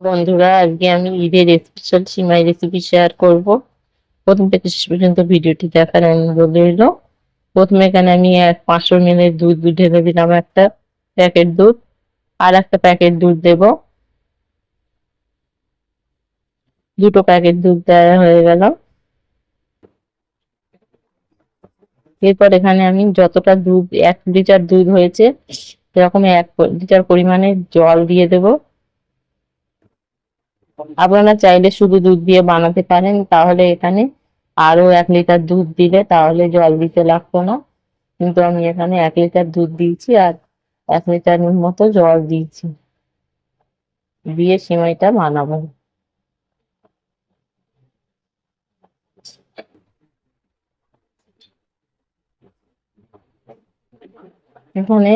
বন্ধুরা, আজকে আমি ঈদের স্পেশাল সিমাই রেসিপি শেয়ার করব। প্রথম থেকে শেষ পর্যন্ত ভিডিওটি দেখার অনুরোধ রইল। প্রথমে এখানে আমি 500 ml দুধ ঢেলে দিলাম, একটা প্যাকেট দুধ। আর একটা প্যাকেট দুধ দেব। দুটো প্যাকেট দুধ দেওয়া হয়ে গেল। এরপর এখানে আমি যতটা দুধ, 1 লিটার দুধ হয়েছে সেরকম 1 লিটার পরিমাণে জল দিয়ে দেব। আপনারা চাইলে শুধু দুধ দিয়ে বানাতে পারেন, তাহলে এখানে আরো 1 লিটার দুধ দিলে তাহলে জল দিতে লাগতো না। কিন্তু আমি এখানে 1 লিটার দুধ দিয়েছি আর 1 লিটারের মতো জল দিয়েছি, দিয়ে সিমাইটা বানাবো। এখানে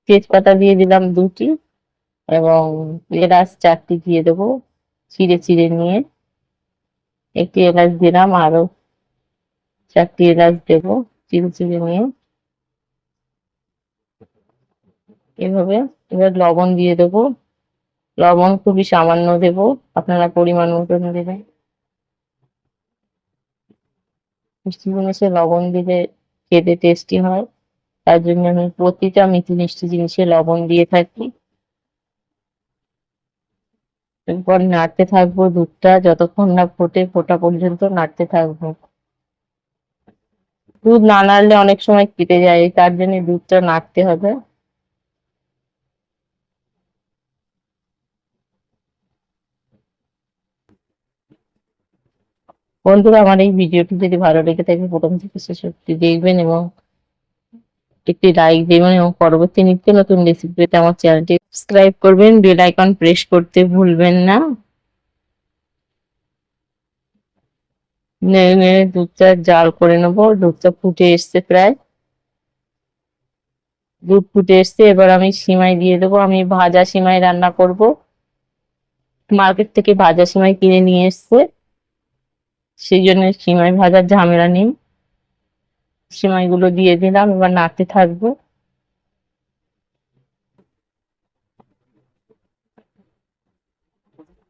তেজপাতা দিয়ে দিলাম 2টি এবং এলাচ 4টি দিয়ে দেবো চিড়ে চিড়ে নিয়ে। একটি এলাচ দিলাম, আরো 4টি এলাচ দেবো চিড়ে চিড়ে নিয়ে। এভাবে এবার লবণ দিয়ে দেবো। লবণ খুবই সামান্য দেবো, আপনারা পরিমাণ মতন দেবেন। মিষ্টি জিনিসে লবণ দিলে খেতে টেস্টি হয়, তার জন্য আমি প্রতিটা মিষ্টি জিনিসে লবণ দিয়ে থাকি। এরপর নাড়তে থাকবো দুধটা যতক্ষণ না ফোটা পর্যন্ত নাড়তে থাকবো। দুধ না নাড়লে অনেক সময় কেটে যায়, তার জন্য দুধটা নাড়তে হবে। বন্ধুরা, আমার এই ভিডিওটি যদি ভালো লেগে থাকে প্রথম থেকে শেষ অবধি দেখবেন এবং একটি লাইক দেবেন, এবং পরবর্তী নিত্য নতুন রেসিপি পেতে আমার চ্যানেলটি সাবস্ক্রাইব করবেন, বেল আইকন প্রেস করতে ভুলবেন না। নেড়ে নেড়ে দুধটা জাল করে নেবো। দুধটা ফুটে এসছে প্রায়, দুধ ফুটে এসছে। এবার আমি সিমাই দিয়ে দেবো। আমি ভাজা সিমাই রান্না করব, মার্কেট থেকে ভাজা সিমাই কিনে নিয়ে এসছে, সেই জন্য সিমাই ভাজার ঝামেলা নেই। সিমাই গুলো দিয়ে দিলাম, এবার নাড়তে থাকবো।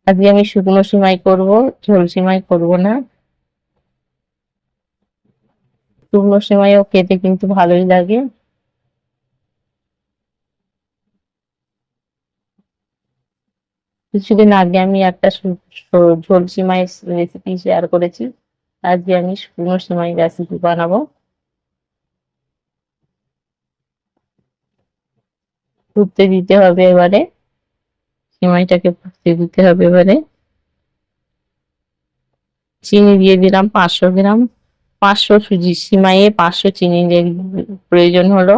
আজকে আমি শুকনো সিমাই করব, ঝোল সিমাই করব না। শুকনো সিমাইও খেতে কিন্তু ভালোই লাগে। কিছুদিন আগে আমি একটা ঝোল সিমাই রেসিপি শেয়ার করেছি, আজকে আমি শুকনো সিমাই রেসিপি বানাবো। ফুটতে দিতে হবে এবারে, সিমাইটাকে ফুটতে দিতে হবে এবারে। চিনি দিয়ে দিলাম 500 গ্রাম। 500 সুজি সিমাইয়ে 500 চিনির প্রয়োজন হলো,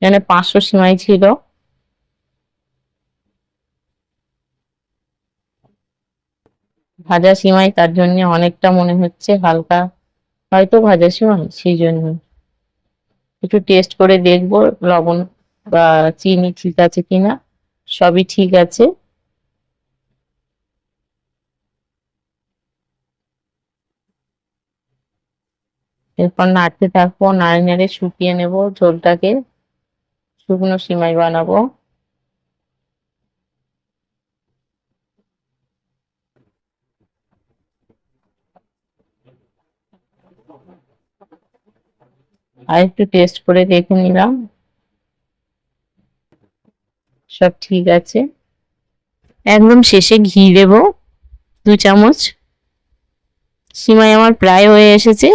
এখানে 500 সিমাই ছিল। ভাজা সিমাই, তার জন্য অনেকটা মনে হচ্ছে হালকা, হয়তো ভাজা সিমাই সেই জন্য। একটু টেস্ট করে দেখবো লবণ বা চিনি ঠিক আছে কিনা। সবই ঠিক আছে। এরপর নাড়তে থাকবো, নাড়ে নাড়ে শুকিয়ে নেব ঝোলটাকে, শুকনো সিমাই বানাবো। আর একটু টেস্ট করে দেখে নিলাম, সব ঠিক আছে। একদম শেষে ঘি দেব 2 চামচ। সিমাই আমার প্রায় হয়ে এসেছে।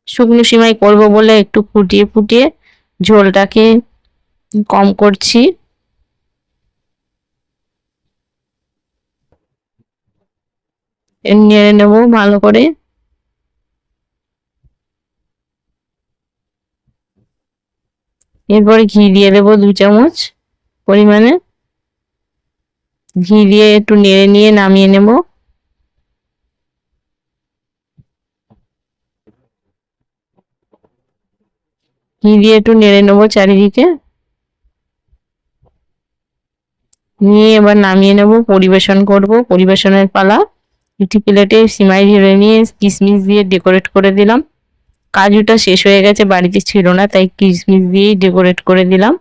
শুকনো সিমাই করব বলে একটু ফুটিয়ে ফুটিয়ে ঝোলটাকে কম করছি। নেড়ে নেব ভালো করে। এরপরে ঘি দিয়ে দেবো 2 চামচ পরিমাণে। ঘি দিয়ে একটু নেড়ে নিয়ে নামিয়ে নেব। ঘি দিয়ে একটু নেড়ে নেবো চারিদিকে, নিয়ে এবার নামিয়ে নেব, পরিবেশন করব। পরিবেশনের পালা। একটি প্লেটে সিমাই ঢেলে নিয়ে কিশমিশ দিয়ে ডেকোরেট করে দিলাম। কাজুটা শেষ হয়ে গেছে, বাড়িতে ছিল না, তাই কিশমিশ দিয়েই ডেকোরেট করে দিলাম।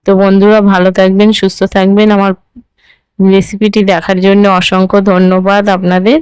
তো বন্ধুরা, ভালো থাকবেন, সুস্থ থাকবেন। আমার রেসিপিটি দেখার জন্য অসংখ্য ধন্যবাদ আপনাদের।